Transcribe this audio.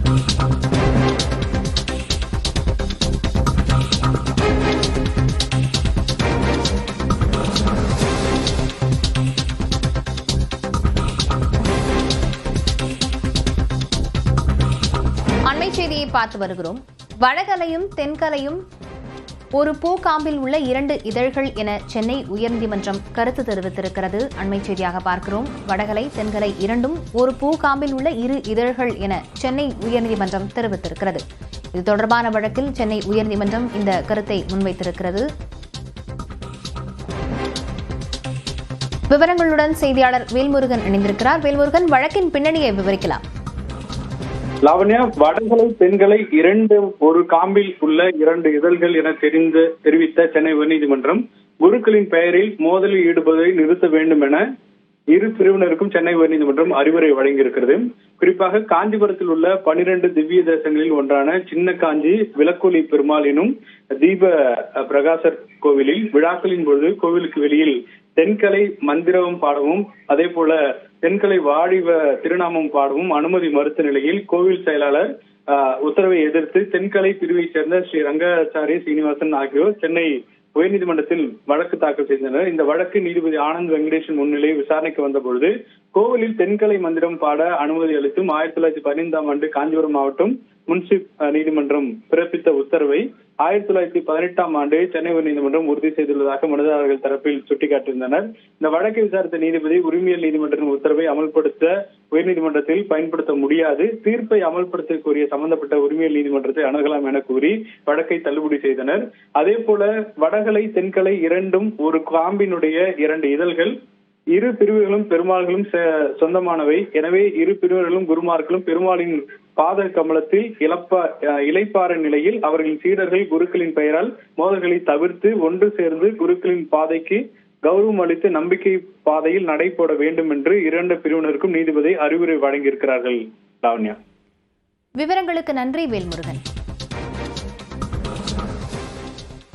அண்மை செய்தியை பார்த்து வருகிறோம். வடகலையும் தென்கலையும் ஒரு பூக்காம்பில் உள்ள 2 இதழ்கள் என சென்னை உயர்நீதிமன்றம் கருத்து தெரிவித்திருக்கிறது. அண்மை செய்தியாக பார்க்கிறோம். வடகலை தென்கலை இரண்டும் ஒரு பூக்காம்பில் உள்ள 2 இதழ்கள் என சென்னை உயர்நீதிமன்றம் தெரிவித்திருக்கிறது. இது தொடர்பான வழக்கில் சென்னை உயர்நீதிமன்றம் இந்த கருத்தை முன்வைத்திருக்கிறது. விவரங்களுடன் செய்தியாளர் வேல்முருகன் இணைந்திருக்கிறார். வேல்முருகன், வழக்கின் பின்னணியை விவரிக்கலாம். லாவண்யா, வடகலை தென்கலை இரண்டும் ஒரு காம்பில் உள்ள 2 இதழ்கள் என தெரிவித்த சென்னை உயர்நீதிமன்றம் குருக்களின் பெயரில் மோதலில் ஈடுபடுவதை நிறுத்த வேண்டும் என இரு பிரிவினருக்கும் சென்னை உயர்நீதிமன்றம் அறிவுரை வழங்கியிருக்கிறது. குறிப்பாக காஞ்சிபுரத்தில் உள்ள 12 திவ்ய தேசங்களில் ஒன்றான சின்ன காஞ்சி விளக்கொலி பெருமாள் எனும் தீப பிரகாசர் கோவிலில் விழாக்களின் பொழுது கோவிலுக்கு வெளியில் தென்கலை மந்திரம் பாடவும் அதே போல தென்கலை வாழிவ திருநாமம் பாடவும் அனுமதி மறுத்த நிலையில் கோவில் செயலாளர் உத்தரவை எதிர்த்து தென்கலை பிரிவை சேர்ந்த ஸ்ரீ ரங்காச்சாரி சீனிவாசன் ஆகியோர் சென்னை உயர்நீதிமன்றத்தில் வழக்கு தாக்கல் செய்தனர். இந்த வழக்கு நீதிபதி ஆனந்த் வெங்கடேஷன் முன்னிலையில் விசாரணைக்கு வந்த பொழுது கோவிலில் தென்கலை மந்திரம் பாட அனுமதி அளித்தும் 1915ஆம் ஆண்டு காஞ்சிபுரம் மாவட்டம் முன்சிப் நீதிமன்றம் பிறப்பித்த உத்தரவை 1918ஆம் ஆண்டு சென்னை உயர்நீதிமன்றம் உறுதி செய்துள்ளதாக மனுதாரர்கள் தரப்பில் சுட்டிக்காட்டியிருந்தனர். இந்த வழக்கை விசாரித்த நீதிபதி உரிமையியல் நீதிமன்றத்தின் உத்தரவை அமல்படுத்த உயர்நீதிமன்றத்தில் பயன்படுத்த முடியாது, தீர்ப்பை அமல்படுத்த கோரிய சம்பந்தப்பட்ட உரிமையியல் நீதிமன்றத்தை அணுகலாம் என கூறி வழக்கை தள்ளுபடி செய்தனர். அதே போல வடகலை தென்கலை இரண்டும் ஒரு காம்பினுடைய 2 இதழ்கள், இரு பிரிவுகளும் பெருமாள்களும் சொந்தமானவை. எனவே இரு பிரிவுகளும் குருமார்களும் பெருமாளின் பாத கமலத்தில் இளைப்பாற நிலையில் அவர்களின் சீடர்கள் குருக்களின் பெயரால் மோதல்களை தவிர்த்து ஒன்று சேர்ந்து குருக்களின் பாதைக்கு கௌரவம் அளித்து நம்பிக்கை பாதையில் நடைபோட வேண்டும் என்று 2 பிரிவினருக்கும் நீதிபதி அறிவுரை வழங்கியிருக்கிறார்கள். லாவண்யா, விவரங்களுக்கு நன்றி வேல்முருகன்.